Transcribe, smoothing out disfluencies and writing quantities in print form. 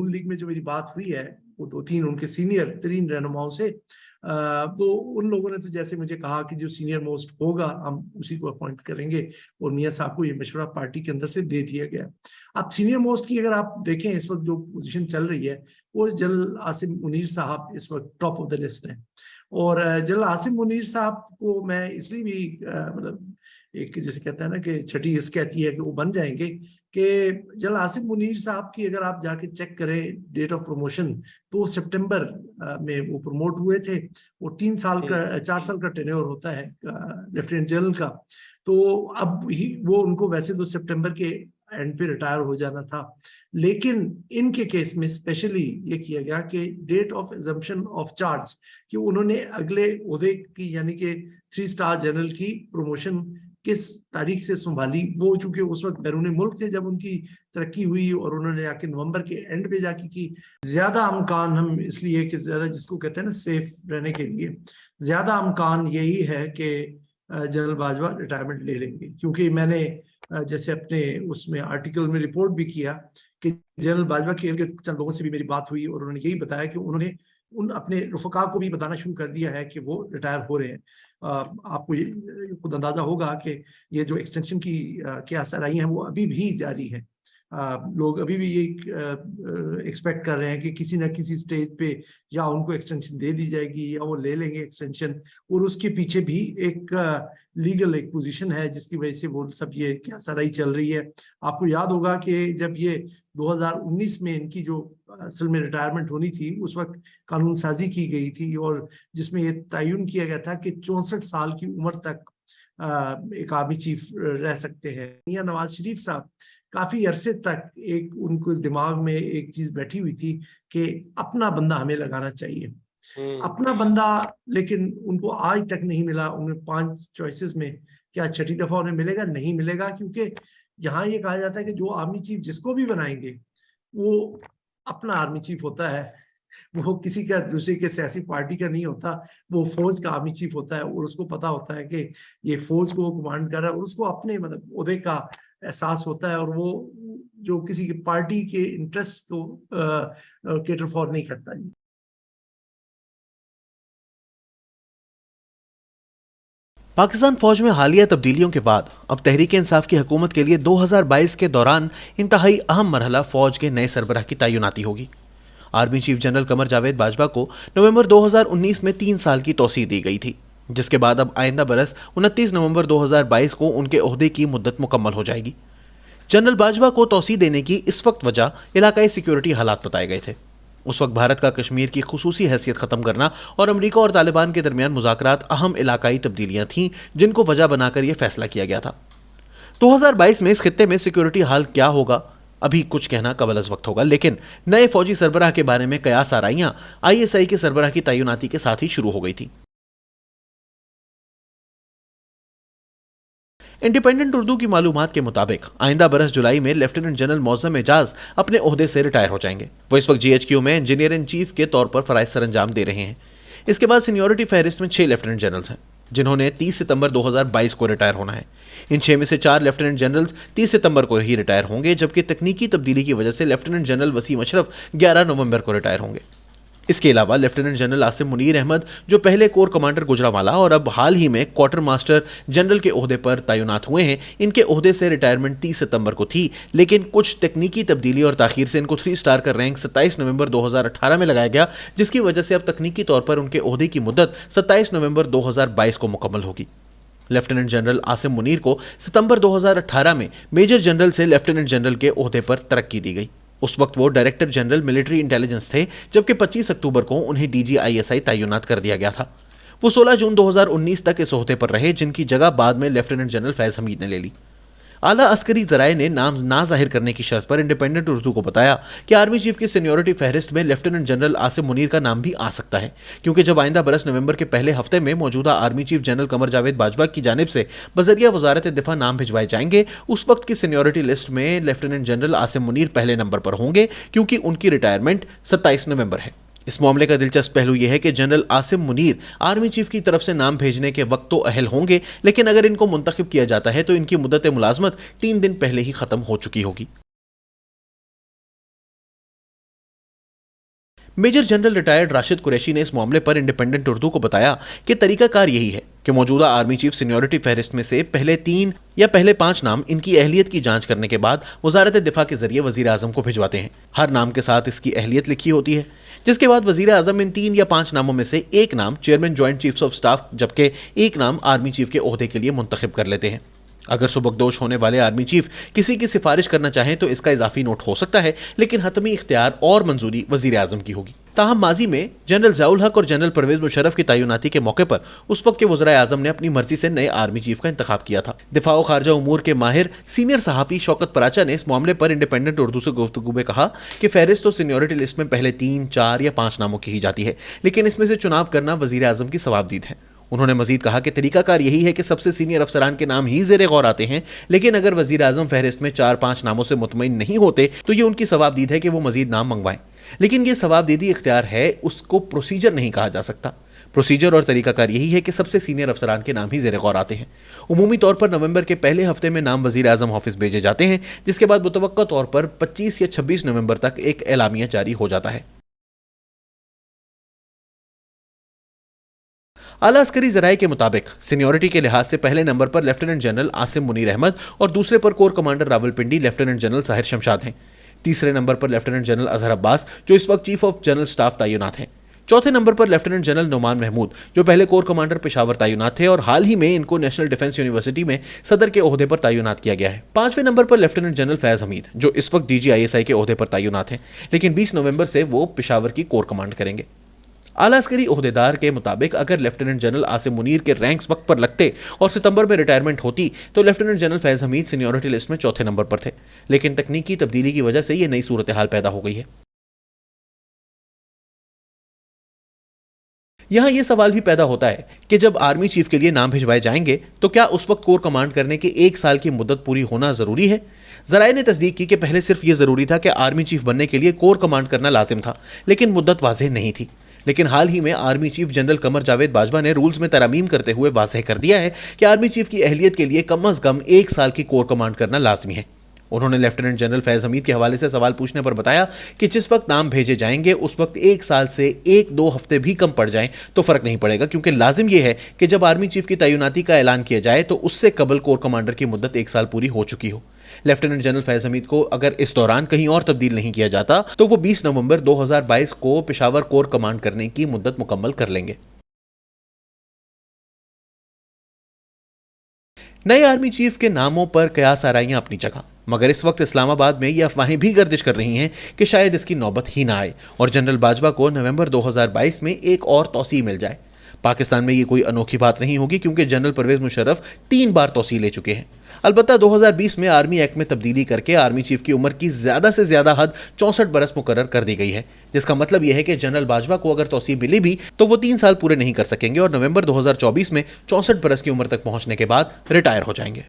नून league में जो मेरी बात हुई है वो 2-3 उनके सीनियर तरीन रहनुमाओं से, तो उन लोगों ने तो जैसे मुझे कहा कि जो सीनियर मोस्ट होगा हम उसी को अपॉइंट करेंगे, और मियां साहब को ये मशवरा पार्टी के अंदर से दे दिया गया। अब सीनियर मोस्ट की अगर आप देखें इस वक्त जो पोजीशन चल रही है, वो जनरल आसिम मुनीर साहब इस वक्त टॉप ऑफ द लिस्ट है। और जनरल आसिम मुनीर साहब को मैं इसलिए भी मतलब एक जैसे कहते हैं ना कि छठी इस कहती है कि वो बन जाएंगे, कि जनरल आसिम मुनीर साहब की अगर आप जाके चेक करें डेट ऑफ प्रमोशन, तो सितंबर में वो प्रमोट हुए थे, और 4 साल का टेन्योर होता है लेफ्टिनेंट जनरल का। तो अब ही वो उनको वैसे तो सितंबर के एंड पे रिटायर हो जाना था, लेकिन इनके केस में स्पेशली ये किया गया कि date of assumption of charge, कि उन्होंने अगले ओहदे की यानी कि 3 स्टार जनरल की प्रमोशन किस तारीख से संभाली, वो चूंकि उस वक्त बैरून मुल्क थे जब उनकी तरक्की हुई, और उन्होंने आके नवंबर के एंड पे जाके की। ज्यादा अमकान हम इसलिए कि ज्यादा जिसको कहते हैं ना सेफ रहने के लिए, ज्यादा अमकान यही है कि जनरल बाजवा रिटायरमेंट ले लेंगे, क्योंकि मैंने जैसे अपने उसमें आर्टिकल में रिपोर्ट भी किया कि जनरल बाजवा के चंद लोगों से भी मेरी बात हुई, और उन्होंने यही बताया कि उन्होंने उन अपने रुफका को भी बताना शुरू कर दिया है कि वो रिटायर हो रहे हैं। आपको ये खुद अंदाजा होगा कि ये जो एक्सटेंशन की के असर आई हैं वो अभी भी जारी है। लोग अभी भी ये एक्सपेक्ट कर रहे हैं कि किसी न किसी स्टेज पे या उनको एक्सटेंशन दे दी जाएगी या वो ले लेंगे एक्सटेंशन, और उसके पीछे भी एक लीगल एक पोजीशन है जिसकी वजह से वो सब ये क्या सराई चल रही है। आपको याद होगा कि जब ये 2019 में इनकी जो असल में रिटायरमेंट होनी थी, उस वक्त कानून साजी की गई थी, और जिसमें ये तयन किया गया था कि 64 साल की उम्र तक एक आर्मी चीफ रह सकते हैं। मियां नवाज शरीफ साहब काफी अरसे तक एक उनको दिमाग में एक चीज बैठी हुई थी कि अपना बंदा हमें लगाना चाहिए, अपना बंदा, लेकिन उनको आज तक नहीं मिला। उन्हें 5 चॉइसेस में क्या छठी दफा उन्हें मिलेगा? नहीं मिलेगा, क्योंकि यहाँ ये कहा जाता है कि जो आर्मी चीफ जिसको भी बनाएंगे वो अपना आर्मी चीफ होता है, वो किसी का दूसरे के सियासी पार्टी का नहीं होता, वो फौज का आर्मी चीफ होता है, और उसको पता होता है कि ये फौज को कमांड कर रहा है, और उसको अपने मतलब ओहदे का एहसास होता है, और वो जो किसी की पार्टी के इंटरेस्ट को केटर फॉर नहीं करता। पाकिस्तान फौज में हालिया तब्दीलियों के बाद अब तहरीक इंसाफ की हुकूमत के लिए 2022 के दौरान इंतहाई अहम मरहला फौज के नए सरबराह की तैनाती होगी। Army chief general Qamar Javed Bajwa को नवंबर 2019 में 3 साल की तौसीह दी गई थी, जिसके बाद अब आइंदा बरस 29 नवंबर 2022 को उनके ओहदे की मुद्दत मुकम्मल हो जाएगी। जनरल बाजवा को तौसीह देने की इस वक्त वजह इलाकाई सिक्योरिटी हालात बताए गए थे। उस वक्त भारत का कश्मीर की खुसूसी हैसियत खत्म करना और अमरीका और तालिबान के दरमियान मुज़ाकरात अहम इलाकाई तब्दीलियां थीं, जिनको वजह बनाकर यह फैसला किया गया था। 2022 में इस खित्ते में सिक्योरिटी हाल क्या होगा, अभी कुछ कहना कबल अज़ वक्त होगा, लेकिन नए फौजी सरबराह के बारे में कयास आराइयां ISI के सरबराह की तैनाती के साथ ही शुरू हो गई थी। इंडिपेंडेंट उर्दू की मालूमात के मुताबिक आइंदा बरस जुलाई में लेफ्टिनेंट जनरल मौज़म एजाज अपने ओहदे से रिटायर हो जाएंगे। वो इस वक्त GHQ में इंजीनियर इन चीफ के तौर पर फराइज सर अंजाम दे रहे हैं। इसके बाद सीनियोरिटी फहरिस्त में 6 लेफ्टिनेंट जनरल्स हैं, जिन्होंने 30 सितंबर 2022 को रिटायर होना है। इन 6 में से 4 लेफ्टिनेंट जनरल्स 30 सितंबर को ही रिटायर होंगे, जबकि तकनीकी तब्दीली की वजह से लेफ्टिनेंट जनरल वसीम अशरफ 11 नवंबर को रिटायर होंगे। इसके अलावा लेफ्टिनेंट जनरल आसिम मुनीर अहमद, जो पहले कोर कमांडर गुजरांवाला और अब हाल ही में क्वार्टर मास्टर जनरल के ओहदे पर तैनात हुए हैं, इनके ओहदे से रिटायरमेंट 30 सितंबर को थी, लेकिन कुछ तकनीकी तब्दीली और ताखीर से इनको 3 स्टार का रैंक 27 नवंबर 2018 में लगाया गया, जिसकी वजह से अब तकनीकी तौर पर उनके ओहदे की मुद्दत 27 नवंबर 2022 को मुकम्मल होगी। लेफ्टिनेंट जनरल आसिम मुनीर को सितंबर 2018 में मेजर जनरल से लेफ्टिनेंट जनरल के ओहदे पर तरक्की दी गई। उस वक्त वो डायरेक्टर जनरल मिलिट्री इंटेलिजेंस थे, जबकि 25 अक्टूबर को उन्हें DG ISI तैनात कर दिया गया था। वो 16 जून 2019 तक इस ओहदे पर रहे, जिनकी जगह बाद में लेफ्टिनेंट जनरल फैज हमीद ने ले ली। आला अस्करी जराये ने नाम ना जाहिर करने की शर्त पर इंडिपेंडेंट उर्दू को बताया कि आर्मी चीफ की सीनियोरिटी फहरिस्त में लेफ्टिनेंट जनरल आसिम मुनीर का नाम भी आ सकता है, क्योंकि जब आइंदा बरस नवंबर के पहले हफ्ते में मौजूदा army chief general Qamar Javed Bajwa की जानिब से बजरिया वजारत दिफा नाम भिजवाए जाएंगे, उस वक्त की सीनियोरिटी लिस्ट में लेफ्टिनेंट जनरल आसिम मुनीर पहले नंबर पर होंगे, क्योंकि उनकी रिटायरमेंट 27 नवंबर है। इस मामले का दिलचस्प पहलू यह है कि general Asim Munir army chief की तरफ से नाम भेजने के वक्त तो अहल होंगे, लेकिन अगर इनको मुंतखब किया जाता है तो इनकी मुद्दत मुलाजमत 3 दिन पहले ही खत्म हो चुकी होगी। Major general retired Rashid Qureshi ने इस मामले पर इंडिपेंडेंट उर्दू को बताया कि तरीकाकार यही है कि मौजूदा आर्मी चीफ सीनियरिटी फहरिस्त में से पहले 3 या पहले 5 नाम इनकी अहलियत की जांच करने के बाद वजारत दिफा के जरिए वजीर आजम को भिजवाते हैं। हर नाम के साथ इसकी अहलियत लिखी होती है, जिसके बाद वजीर आजम इन 3 या 5 नामों में से एक नाम chairman joint chiefs of staff जबकि एक नाम आर्मी चीफ के ओहदे के लिए मुंतखब कर लेते हैं। अगर सुबकदोश होने वाले आर्मी चीफ किसी की सिफारिश करना चाहें तो इसका इजाफी नोट हो सकता है, लेकिन हतमी इख्तियार और मंजूरी वजीर आजम की होगी। ताहम माजी में जनरल ज़ियाउल हक और जनरल परवेज मुशर्रफ की तैनाती के मौके पर उस वक्त के वज़ीर आज़म ने अपनी मर्जी से नए आर्मी चीफ का इंतखाब किया था। दिफा व खारजा उमूर के माहिर सीनियर सहाफ़ी शौकत पराचा ने इस मामले पर इंडिपेंडेंट उर्दू से गुफ्तगू में कहा कि फहरिस्त तो सीनियरिटी लिस्ट में पहले 3, 4 या 5 नामों की ही जाती है, लेकिन इसमें से चुनाव करना वज़ीर आज़म की सवाबदीद है। उन्होंने मजीद कहा कि तरीकाकार यही है कि सबसे सीनियर अफसरान के नाम ही ज़ेरे गौर आते हैं, लेकिन अगर वज़ीर आज़म फहरिस्त में 4-5 नामों से मुतमईन नहीं होते तो ये उनकी सवाबदीद है कि वो मजीद नाम मंगवाएं। लेकिन ये सवाबदीदी इख्तियार है, उसको प्रोसीजर नहीं कहा जा सकता। प्रोसीजर और तरीकाकार यही है कि सबसे सीनियर अफसरान के नाम ही ज़ेरे गौर आते हैं। उमूमी तौर पर नवंबर के पहले हफ्ते में नाम वज़ीर आज़म ऑफिस भेजे जाते हैं, जिसके बाद मुतवक्का तौर पर 25 या 26 नवंबर तक एक एलामिया जारी हो जाता है। आला अस्करी जराये के मुताबिक सीनियरिटी के लिहाज से पहले नंबर पर लेफ्टिनेंट जनरल आसिम मुनीर अहमद और दूसरे पर core commander Rawalpindi lieutenant general Sahir Shamshad हैं। तीसरे नंबर पर लेफ्टिनेंट जनरल अजहर अब्बास जो इस वक्त चीफ ऑफ जनरल स्टाफ तैनात हैं। चौथे नंबर पर लेफ्टिनेंट जनरल नुमान महमूद जो पहले कोर कमांडर पेशावर तैनात थे और हाल ही में इनको नेशनल डिफेंस यूनिवर्सिटी में सदर के ओहदे पर तैनात किया गया है। पांचवें नंबर पर लेफ्टिनेंट जनरल फैज हमीद जो इस वक्त DGISI के ओहदे पर तैनात हैं, लेकिन 20 नवंबर से वो पेशावर की कोर कमांड करेंगे। आला अस्करी ओहदेदार के मुताबिक अगर लेफ्टिनेंट जनरल आसिम मुनीर के रैंक्स वक्त पर लगते और सितंबर में रिटायरमेंट होती तो lieutenant general Faiz Hamid seniority list में चौथे नंबर पर थे, लेकिन तकनीकी तब्दीली की वजह से यह नई सूरत हाल पैदा हो गई है। यहां यह सवाल भी पैदा होता है कि जब आर्मी चीफ के लिए नाम भिजवाए जाएंगे तो क्या उस वक्त कोर कमांड करने के 1 साल की मुद्दत पूरी होना जरूरी है? जराये ने तस्दीक की कि पहले सिर्फ यह जरूरी था कि आर्मी चीफ बनने के लिए कोर कमांड करना लाजिम था, लेकिन मुद्दत वाज़ेह नहीं थी। लेकिन हाल ही में army chief general Qamar Javed Bajwa ने रूल्स में तरमीम करते हुए वाज़ेह कर दिया है कि आर्मी चीफ की अहलियत के लिए कम अज कम 1 साल की कोर कमांड करना लाजमी है। उन्होंने लेफ्टिनेंट जनरल फैज हमीद के हवाले से सवाल पूछने पर बताया कि जिस वक्त नाम भेजे जाएंगे उस वक्त 1 साल से 1-2 हफ्ते भी कम पड़ जाएं तो फर्क नहीं पड़ेगा, क्योंकि लाजिम यह है कि जब आर्मी चीफ की तैनाती का ऐलान किया जाए तो उससे कबल कोर कमांडर की मुद्दत 1 साल पूरी हो चुकी हो। लेफ्टिनेंट जनरल फैज हमीद को अगर इस दौरान कहीं और तब्दील नहीं किया जाता तो वो 20 नवंबर 2022 को पेशावर कोर कमांड करने की मुद्दत मुकम्मल कर लेंगे। नए आर्मी चीफ के नामों पर कयास आराइयां अपनी जगह, मगर इस वक्त इस्लामाबाद में ये अफवाहें भी गर्दिश कर रही हैं कि शायद इसकी नौबत ही ना आए और जनरल बाजवा को नवंबर 2022 में एक और तौसीह मिल जाए। पाकिस्तान में ये कोई अनोखी बात नहीं होगी, क्योंकि जनरल परवेज मुशर्रफ 3 बार तौसीह ले चुके हैं। अलबत्ता 2020 में आर्मी एक्ट में तब्दीली करके आर्मी चीफ की उम्र की ज्यादा से ज्यादा हद 64 बरस मुकर्रर कर दी गई है, जिसका मतलब यह है कि जनरल बाजवा को अगर तौसीह मिली भी तो वो 3 साल पूरे नहीं कर सकेंगे और नवंबर 2024 में 64 बरस की उम्र तक पहुंचने के बाद रिटायर हो जाएंगे।